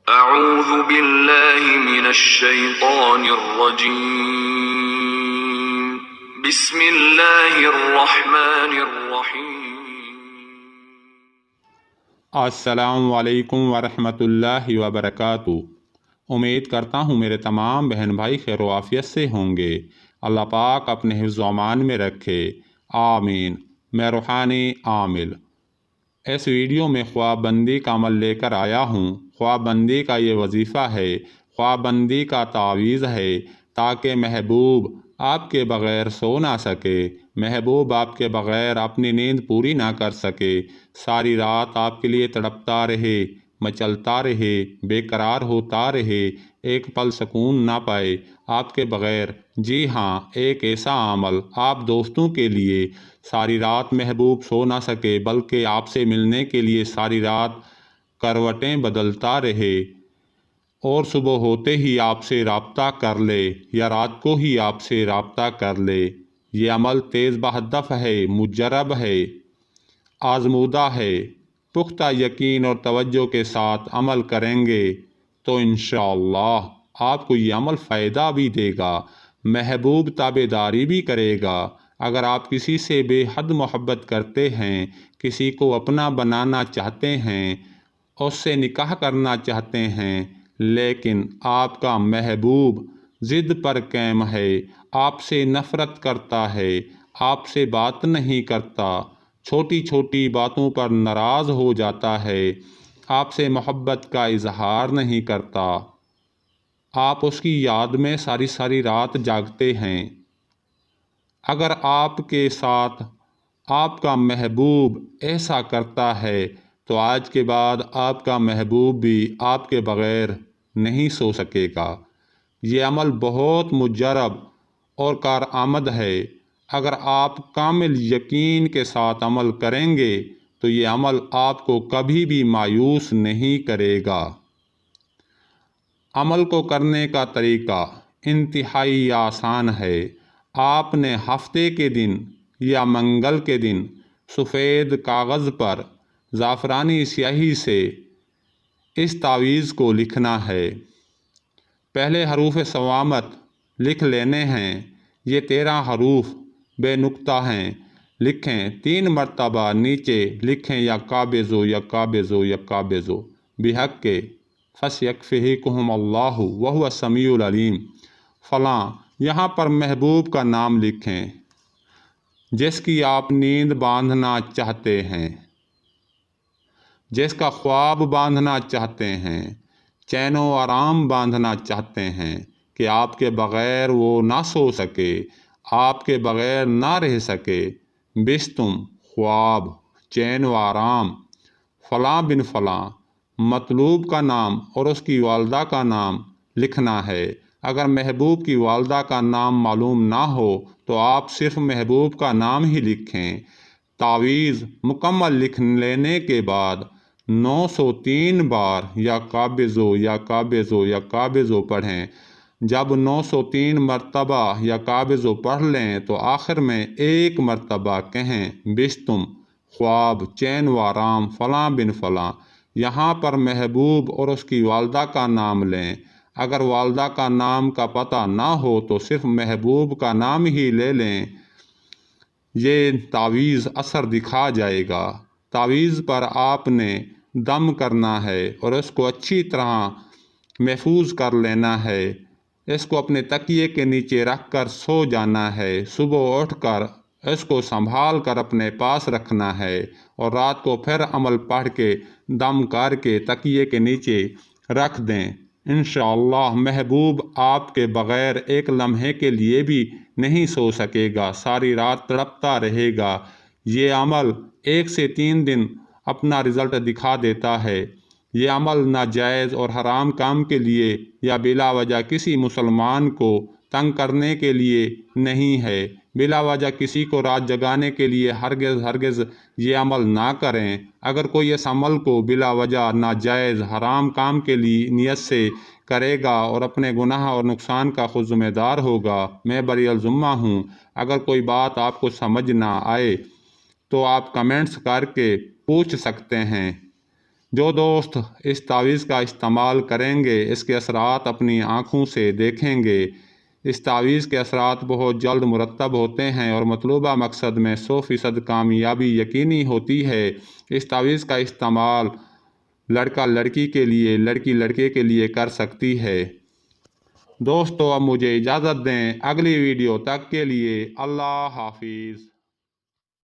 اعوذ باللہ من الشیطان الرجیم بسم اللہ الرحمن الرحیم۔ السلام علیکم ورحمۃ اللہ وبرکاتہ۔ امید کرتا ہوں میرے تمام بہن بھائی خیر و عافیت سے ہوں گے۔ اللہ پاک اپنے حفظ و امان میں رکھے، آمین۔ میں روحانی عامل اس ویڈیو میں خواب بندی کا عمل لے کر آیا ہوں۔ خواب بندی کا یہ وظیفہ ہے، خواب بندی کا تعویذ ہے تاکہ محبوب آپ کے بغیر سو نہ سکے، محبوب آپ کے بغیر اپنی نیند پوری نہ کر سکے، ساری رات آپ کے لیے تڑپتا رہے، مچلتا رہے، بے قرار ہوتا رہے، ایک پل سکون نہ پائے آپ کے بغیر۔ جی ہاں، ایک ایسا عمل آپ دوستوں کے لیے ساری رات محبوب سو نہ سکے بلکہ آپ سے ملنے کے لیے ساری رات کروٹیں بدلتا رہے اور صبح ہوتے ہی آپ سے رابطہ کر لے یا رات کو ہی آپ سے رابطہ کر لے۔ یہ عمل تیز بہدف ہے، مجرب ہے، آزمودہ ہے۔ پختہ یقین اور توجہ کے ساتھ عمل کریں گے تو انشاءاللہ آپ کو یہ عمل فائدہ بھی دے گا، محبوب تابعداری بھی کرے گا۔ اگر آپ کسی سے بے حد محبت کرتے ہیں، کسی کو اپنا بنانا چاہتے ہیں، اس سے نکاح کرنا چاہتے ہیں، لیکن آپ کا محبوب ضد پر قائم ہے، آپ سے نفرت کرتا ہے، آپ سے بات نہیں کرتا، چھوٹی چھوٹی باتوں پر ناراض ہو جاتا ہے، آپ سے محبت کا اظہار نہیں کرتا، آپ اس کی یاد میں ساری ساری رات جاگتے ہیں۔ اگر آپ کے ساتھ آپ کا محبوب ایسا کرتا ہے تو آج کے بعد آپ کا محبوب بھی آپ کے بغیر نہیں سو سکے گا۔ یہ عمل بہت مجرب اور کارآمد ہے۔ اگر آپ کامل یقین کے ساتھ عمل کریں گے تو یہ عمل آپ کو کبھی بھی مایوس نہیں کرے گا۔ عمل کو کرنے کا طریقہ انتہائی آسان ہے۔ آپ نے ہفتے کے دن یا منگل کے دن سفید کاغذ پر زعفرانی سیاہی سے اس تعویذ کو لکھنا ہے۔ پہلے حروف صوامت لکھ لینے ہیں۔ یہ 13 حروف بے نقطہ ہیں۔ لکھیں 3 مرتبہ نیچے لکھیں یا قابضو یا قابضو یا قابضو بحق کے فَسْيَكْفِيكُمُ اللَّهُ وَهُوَ السَّمِيعُ الْعَلِيمُ۔ فلاں یہاں پر محبوب کا نام لکھیں جس کی آپ نیند باندھنا چاہتے ہیں، جس کا خواب باندھنا چاہتے ہیں، چین و آرام باندھنا چاہتے ہیں کہ آپ کے بغیر وہ نہ سو سکے، آپ کے بغیر نہ رہ سکے۔ بستم خواب، چین و آرام، فلاں بن فلاں، مطلوب کا نام اور اس کی والدہ کا نام لکھنا ہے۔ اگر محبوب کی والدہ کا نام معلوم نہ ہو تو آپ صرف محبوب کا نام ہی لکھیں۔ تعویذ مکمل لکھ لینے کے بعد 903 بار یا قابضو یا قابضو یا قابضو پڑھیں۔ جب 903 مرتبہ یا قابضو پڑھ لیں تو آخر میں ایک مرتبہ کہیں بستم خواب، چین و آرام، فلاں بن فلاں۔ یہاں پر محبوب اور اس کی والدہ کا نام لیں۔ اگر والدہ کا نام کا پتہ نہ ہو تو صرف محبوب کا نام ہی لے لیں۔ یہ تعویذ اثر دکھا جائے گا۔ تعویذ پر آپ نے دم کرنا ہے اور اس کو اچھی طرح محفوظ کر لینا ہے۔ اس کو اپنے تکیے کے نیچے رکھ کر سو جانا ہے۔ صبح اٹھ کر اس کو سنبھال کر اپنے پاس رکھنا ہے اور رات کو پھر عمل پڑھ کے دم کر کے تکیے کے نیچے رکھ دیں۔ انشاءاللہ محبوب آپ کے بغیر ایک لمحے کے لیے بھی نہیں سو سکے گا، ساری رات تڑپتا رہے گا۔ یہ عمل 1 سے 3 دن اپنا رزلٹ دکھا دیتا ہے۔ یہ عمل ناجائز اور حرام کام کے لیے یا بلا وجہ کسی مسلمان کو تنگ کرنے کے لیے نہیں ہے۔ بلا وجہ کسی کو رات جگانے کے لیے ہرگز یہ عمل نہ کریں۔ اگر کوئی اس عمل کو بلا وجہ ناجائز حرام کام کے لیے نیت سے کرے گا اور اپنے گناہ اور نقصان کا خود ذمہ دار ہوگا، میں بری الذمہ ہوں۔ اگر کوئی بات آپ کو سمجھ نہ آئے تو آپ کمنٹس کر کے پوچھ سکتے ہیں۔ جو دوست اس تعویذ کا استعمال کریں گے اس کے اثرات اپنی آنکھوں سے دیکھیں گے۔ اس تعویذ کے اثرات بہت جلد مرتب ہوتے ہیں اور مطلوبہ مقصد میں 100% کامیابی یقینی ہوتی ہے۔ اس تعویذ کا استعمال لڑکا لڑکی کے لیے، لڑکی لڑکے کے لیے کر سکتی ہے۔ دوستو اب مجھے اجازت دیں، اگلی ویڈیو تک کے لیے اللہ حافظ۔